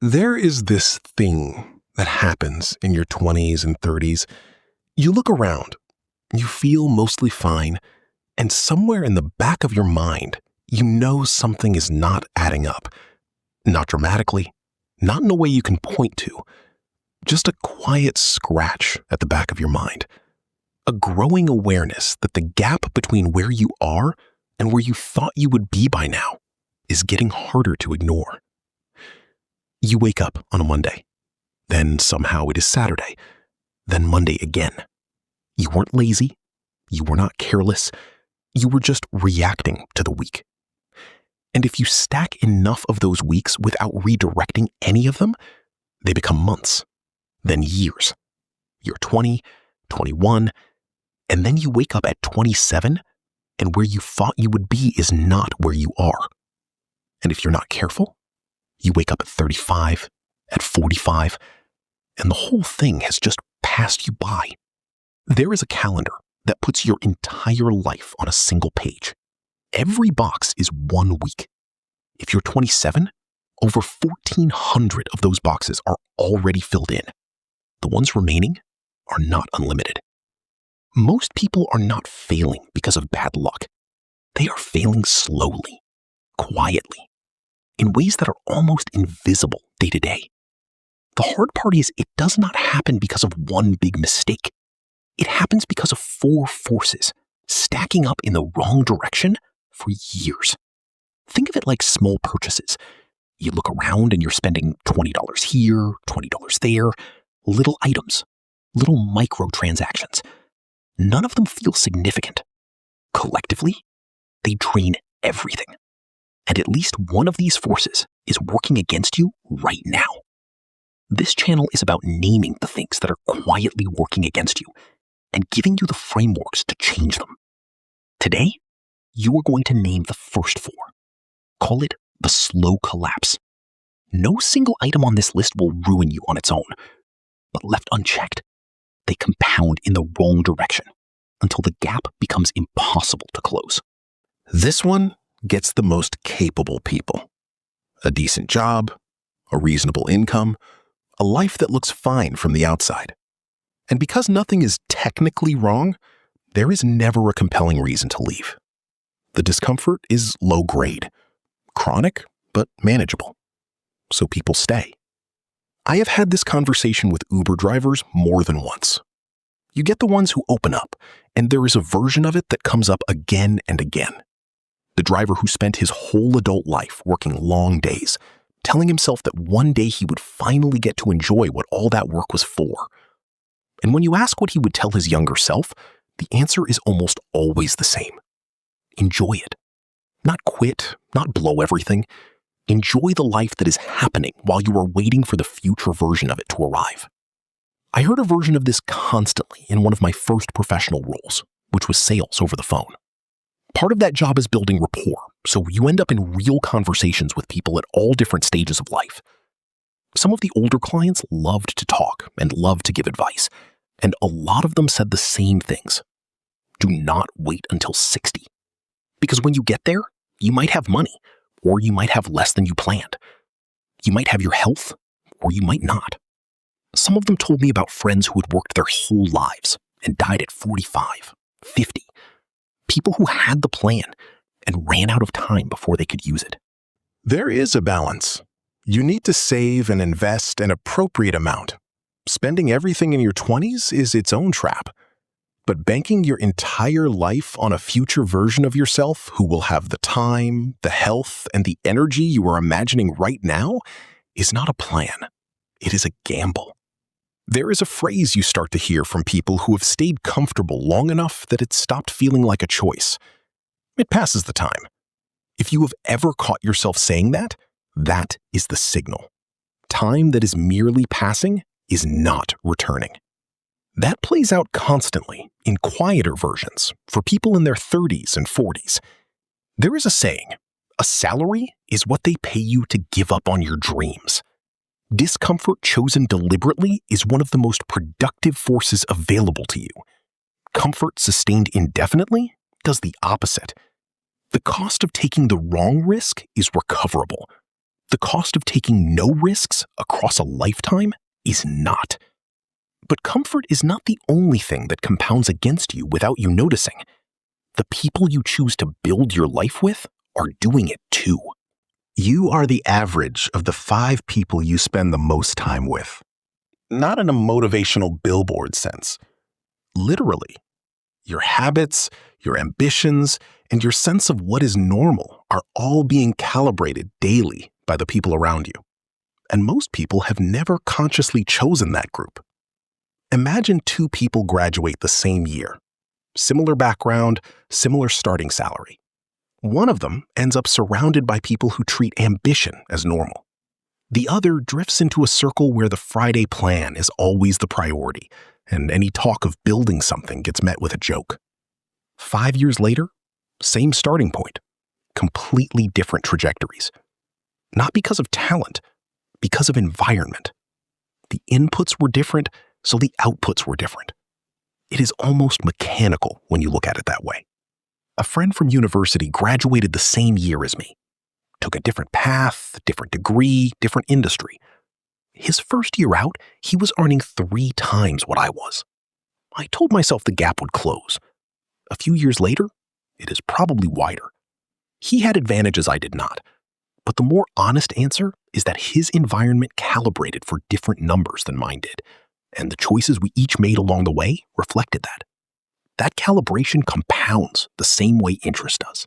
There is this thing that happens in your 20s and 30s. You look around, you feel mostly fine, and somewhere in the back of your mind, you know something is not adding up. Not dramatically, not in a way you can point to, just a quiet scratch at the back of your mind. A growing awareness that the gap between where you are and where you thought you would be by now is getting harder to ignore. You wake up on a Monday. Then somehow it is Saturday. Then Monday again. You weren't lazy. You were not careless. You were just reacting to the week. And if you stack enough of those weeks without redirecting any of them, they become months, then years. You're 20, 21, and then you wake up at 27, and where you thought you would be is not where you are. And if you're not careful, you wake up at 35, at 45, and the whole thing has just passed you by. There is a calendar that puts your entire life on a single page. Every box is 1 week. If you're 27, over 1,400 of those boxes are already filled in. The ones remaining are not unlimited. Most people are not failing because of bad luck. They are failing slowly, quietly, in ways that are almost invisible day to day. The hard part is it does not happen because of one big mistake. It happens because of 4 forces stacking up in the wrong direction for years. Think of it like small purchases. You look around and you're spending $20 here, $20 there, little items, little microtransactions. None of them feel significant. Collectively, they drain everything. And at least one of these forces is working against you right now. This channel is about naming the things that are quietly working against you and giving you the frameworks to change them. Today, you are going to name the first 4. Call it the slow collapse. No single item on this list will ruin you on its own, but left unchecked, they compound in the wrong direction until the gap becomes impossible to close. This one gets the most capable people. A decent job, a reasonable income, a life that looks fine from the outside. And because nothing is technically wrong, there is never a compelling reason to leave. The discomfort is low grade, chronic, but manageable. So people stay. I have had this conversation with Uber drivers more than once. You get the ones who open up, and there is a version of it that comes up again and again. The driver who spent his whole adult life working long days, telling himself that one day he would finally get to enjoy what all that work was for. And when you ask what he would tell his younger self, the answer is almost always the same. Enjoy it. Not quit, not blow everything. Enjoy the life that is happening while you are waiting for the future version of it to arrive. I heard a version of this constantly in one of my first professional roles, which was sales over the phone. Part of that job is building rapport, so you end up in real conversations with people at all different stages of life. Some of the older clients loved to talk and loved to give advice, and a lot of them said the same things. Do not wait until 60. Because when you get there, you might have money, or you might have less than you planned. You might have your health, or you might not. Some of them told me about friends who had worked their whole lives and died at 45, 50. People who had the plan and ran out of time before they could use it. There is a balance. You need to save and invest an appropriate amount. Spending everything in your 20s is its own trap. But banking your entire life on a future version of yourself who will have the time, the health, and the energy you are imagining right now is not a plan. It is a gamble. There is a phrase you start to hear from people who have stayed comfortable long enough that it stopped feeling like a choice. It passes the time. If you have ever caught yourself saying that, that is the signal. Time that is merely passing is not returning. That plays out constantly in quieter versions for people in their 30s and 40s. There is a saying, a salary is what they pay you to give up on your dreams. Discomfort chosen deliberately is one of the most productive forces available to you. Comfort sustained indefinitely does the opposite. The cost of taking the wrong risk is recoverable, The cost of taking no risks across a lifetime is not. But comfort is not the only thing that compounds against you without you noticing. The people you choose to build your life with are doing it too. You are the average of the 5 people you spend the most time with. Not in a motivational billboard sense. Literally, your habits, your ambitions, and your sense of what is normal are all being calibrated daily by the people around you. And most people have never consciously chosen that group. Imagine 2 people graduate the same year. Similar background, similar starting salary. One of them ends up surrounded by people who treat ambition as normal. The other drifts into a circle where the Friday plan is always the priority, and any talk of building something gets met with a joke. 5 years later, same starting point, completely different trajectories. Not because of talent, because of environment. The inputs were different, so the outputs were different. It is almost mechanical when you look at it that way. A friend from university graduated the same year as me. Took a different path, different degree, different industry. His first year out, he was earning 3 times what I was. I told myself the gap would close. A few years later, it is probably wider. He had advantages I did not. But the more honest answer is that his environment calibrated for different numbers than mine did, and the choices we each made along the way reflected that. That calibration compounds the same way interest does.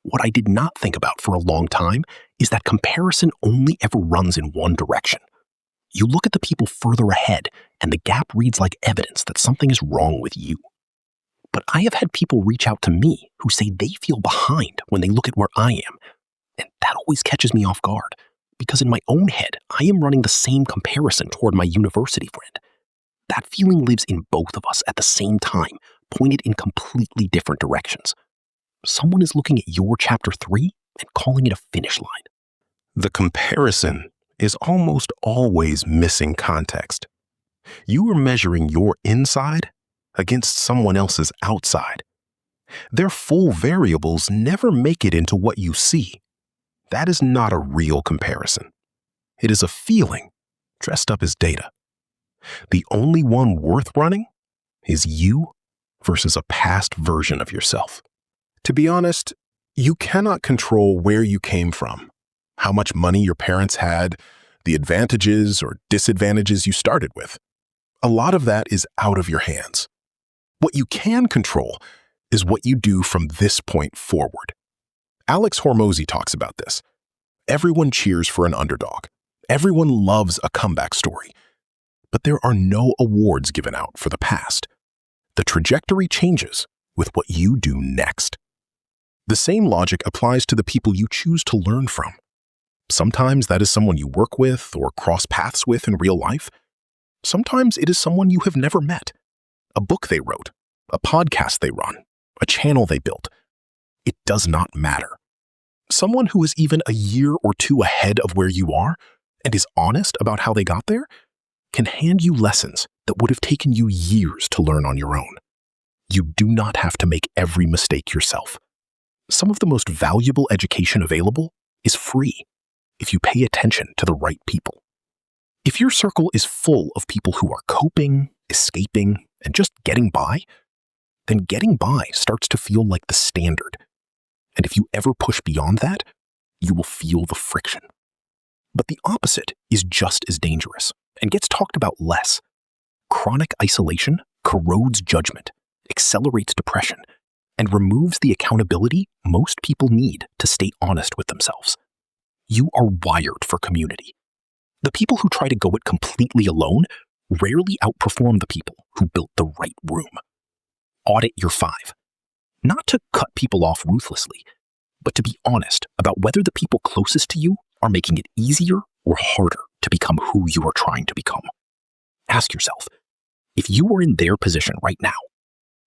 What I did not think about for a long time is that comparison only ever runs in one direction. You look at the people further ahead, and the gap reads like evidence that something is wrong with you. But I have had people reach out to me who say they feel behind when they look at where I am, and that always catches me off guard, because in my own head, I am running the same comparison toward my university friend. That feeling lives in both of us at the same time, pointed in completely different directions. Someone is looking at your chapter 3 and calling it a finish line. The comparison is almost always missing context. You are measuring your inside against someone else's outside. Their full variables never make it into what you see. That is not a real comparison. It is a feeling dressed up as data. The only one worth running is you versus a past version of yourself. To be honest, you cannot control where you came from, how much money your parents had, the advantages or disadvantages you started with. A lot of that is out of your hands. What you can control is what you do from this point forward. Alex Hormozy talks about this. Everyone cheers for an underdog. Everyone loves a comeback story. But there are no awards given out for the past. The trajectory changes with what you do next. The same logic applies to the people you choose to learn from. Sometimes that is someone you work with or cross paths with in real life. Sometimes it is someone you have never met. A book they wrote, a podcast they run, a channel they built. It does not matter. Someone who is even a year or 2 ahead of where you are and is honest about how they got there can hand you lessons that would have taken you years to learn on your own. You do not have to make every mistake yourself. Some of the most valuable education available is free if you pay attention to the right people. If your circle is full of people who are coping, escaping, and just getting by, then getting by starts to feel like the standard. And if you ever push beyond that, you will feel the friction. But the opposite is just as dangerous and gets talked about less. Chronic isolation corrodes judgment, accelerates depression, and removes the accountability most people need to stay honest with themselves. You are wired for community. The people who try to go it completely alone rarely outperform the people who built the right room. Audit your 5. Not to cut people off ruthlessly, but to be honest about whether the people closest to you are making it easier or harder to become who you are trying to become. Ask yourself, if you were in their position right now,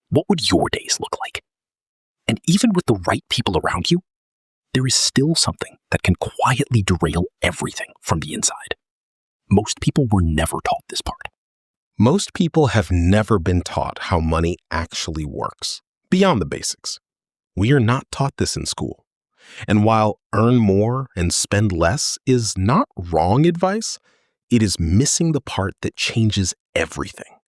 what would your days look like? And even with the right people around you, there is still something that can quietly derail everything from the inside. Most people were never taught this part. Most people have never been taught how money actually works, beyond the basics. We are not taught this in school. And while earn more and spend less is not wrong advice, it is missing the part that changes everything.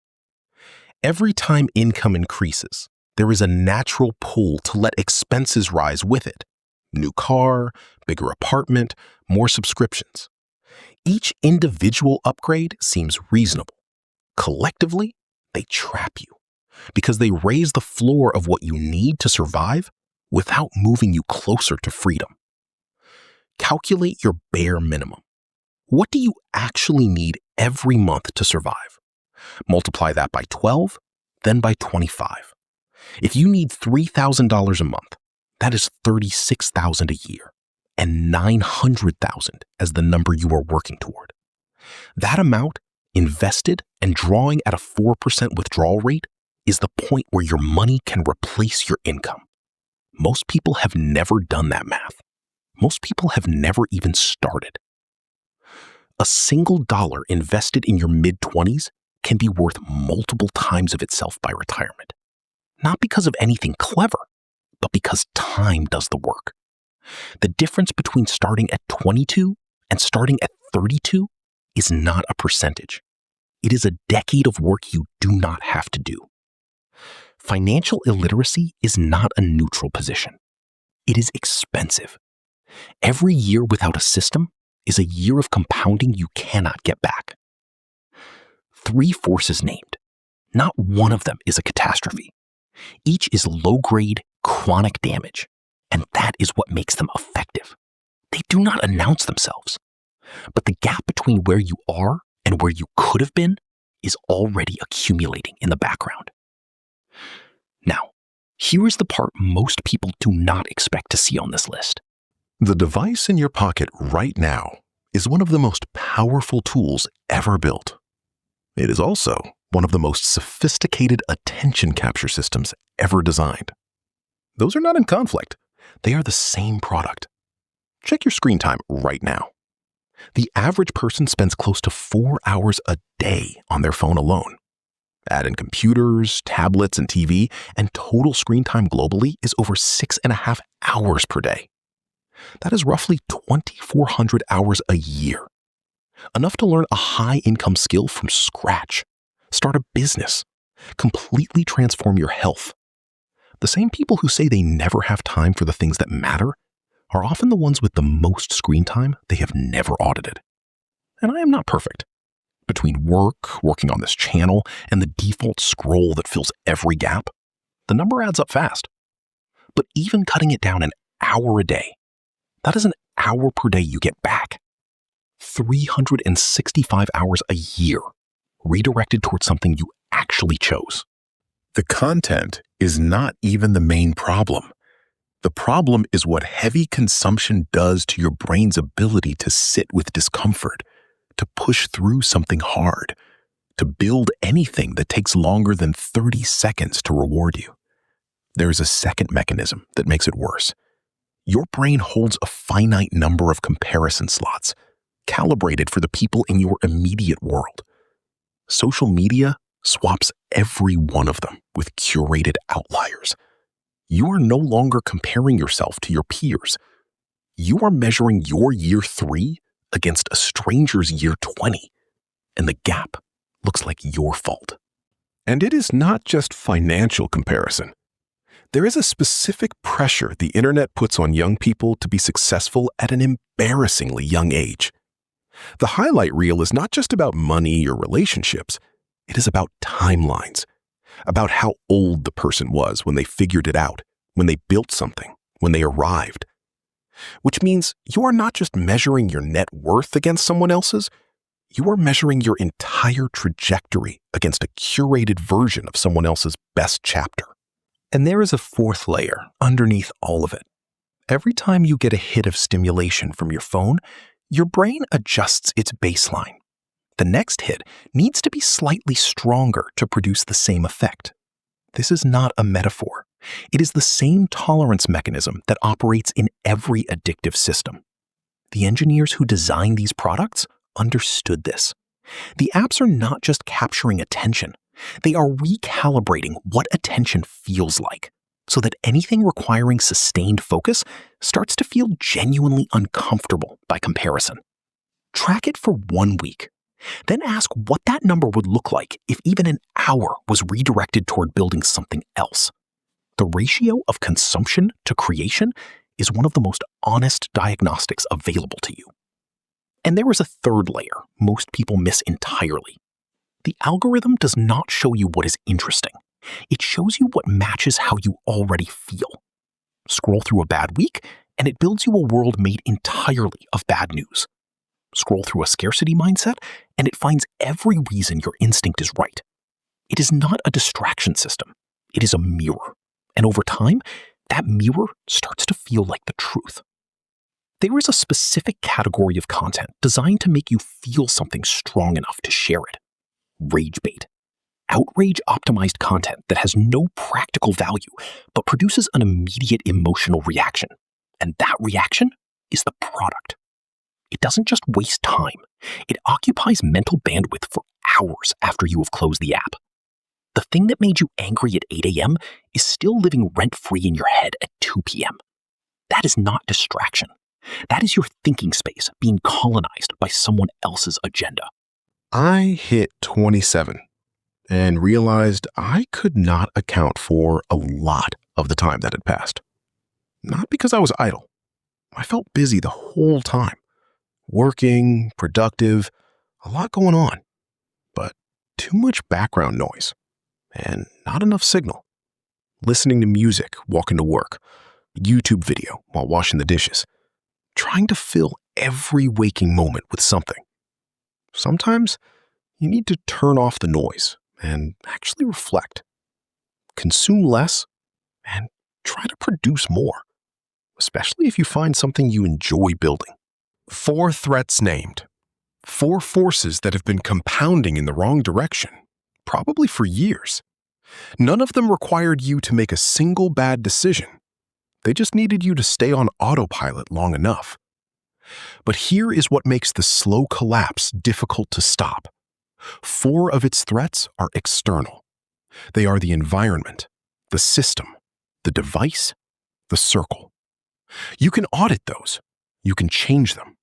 Every time income increases, there is a natural pull to let expenses rise with it. New car, bigger apartment, more subscriptions. Each individual upgrade seems reasonable. Collectively, they trap you because they raise the floor of what you need to survive without moving you closer to freedom. Calculate your bare minimum. What do you actually need every month to survive? Multiply that by 12, then by 25. If you need $3,000 a month, that is $36,000 a year, and $900,000 as the number you are working toward. That amount, invested and drawing at a 4% withdrawal rate, is the point where your money can replace your income. Most people have never done that math. Most people have never even started. A single dollar invested in your mid-20s can be worth multiple times of itself by retirement. Not because of anything clever, but because time does the work. The difference between starting at 22 and starting at 32 is not a percentage. It is a decade of work you do not have to do. Financial illiteracy is not a neutral position. It is expensive. Every year without a system is a year of compounding you cannot get back. 3 forces named. Not one of them is a catastrophe. Each is low-grade, chronic damage, and that is what makes them effective. They do not announce themselves, but the gap between where you are and where you could have been is already accumulating in the background. Now, here is the part most people do not expect to see on this list. The device in your pocket right now is one of the most powerful tools ever built. It is also one of the most sophisticated attention capture systems ever designed. Those are not in conflict. They are the same product. Check your screen time right now. The average person spends close to 4 hours a day on their phone alone. Add in computers, tablets, and TV, and total screen time globally is over 6.5 hours per day. That is roughly 2,400 hours a year. Enough to learn a high-income skill from scratch, start a business, completely transform your health. The same people who say they never have time for the things that matter are often the ones with the most screen time they have never audited. And I am not perfect. Between work, working on this channel, and the default scroll that fills every gap, the number adds up fast. But even cutting it down an hour a day, that is an hour per day you get back. 365 hours a year redirected towards something you actually chose. The content is not even the main problem. The problem is what heavy consumption does to your brain's ability to sit with discomfort, to push through something hard, to build anything that takes longer than 30 seconds to reward you. There is a second mechanism that makes it worse. Your brain holds a finite number of comparison slots, calibrated for the people in your immediate world. Social media swaps every one of them with curated outliers. You are no longer comparing yourself to your peers. You are measuring your year 3 against a stranger's year 20, and the gap looks like your fault. And it is not just financial comparison. There is a specific pressure the internet puts on young people to be successful at an embarrassingly young age. The highlight reel is not just about money or relationships. It is about timelines, about how old the person was when they figured it out, when they built something, when they arrived. Which means you are not just measuring your net worth against someone else's, you are measuring your entire trajectory against a curated version of someone else's best chapter. And there is a fourth layer underneath all of it. Every time you get a hit of stimulation from your phone, your brain adjusts its baseline. The next hit needs to be slightly stronger to produce the same effect. This is not a metaphor. It is the same tolerance mechanism that operates in every addictive system. The engineers who designed these products understood this. The apps are not just capturing attention. They are recalibrating what attention feels like. so that anything requiring sustained focus starts to feel genuinely uncomfortable by comparison. Track it for 1 week. Then ask what that number would look like if even an hour was redirected toward building something else. The ratio of consumption to creation is one of the most honest diagnostics available to you. And there is a third layer most people miss entirely. The algorithm does not show you what is interesting. It shows you what matches how you already feel. Scroll through a bad week, and it builds you a world made entirely of bad news. Scroll through a scarcity mindset, and it finds every reason your instinct is right. It is not a distraction system. It is a mirror. And over time, that mirror starts to feel like the truth. There is a specific category of content designed to make you feel something strong enough to share it. Rage bait. Outrage-optimized content that has no practical value but produces an immediate emotional reaction. And that reaction is the product. It doesn't just waste time. It occupies mental bandwidth for hours after you have closed the app. The thing that made you angry at 8 a.m. is still living rent-free in your head at 2 p.m. That is not distraction. That is your thinking space being colonized by someone else's agenda. I hit 27 and realized I could not account for a lot of the time that had passed. Not because I was idle. I felt busy the whole time. Working, productive, a lot going on. But too much background noise and not enough signal. Listening to music walking to work, YouTube video while washing the dishes. Trying to fill every waking moment with something. Sometimes you need to turn off the noise and actually reflect. Consume less and try to produce more, especially if you find something you enjoy building. 4 threats named. 4 forces that have been compounding in the wrong direction, probably for years. None of them required you to make a single bad decision. They just needed you to stay on autopilot long enough. But here is what makes the slow collapse difficult to stop. 4 of its threats are external. They are the environment, the system, the device, the circle. You can audit those. You can change them.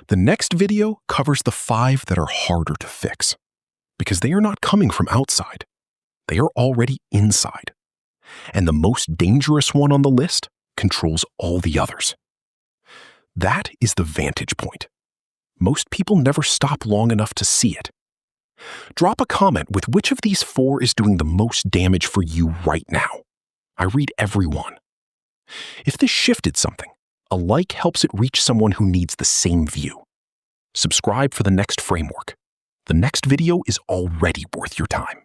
The next video covers the 5 that are harder to fix, because they are not coming from outside. They are already inside. And the most dangerous one on the list controls all the others. That is the vantage point. Most people never stop long enough to see it. Drop a comment with which of these 4 is doing the most damage for you right now. I read every one. If this shifted something, a like helps it reach someone who needs the same view. Subscribe for the next framework. The next video is already worth your time.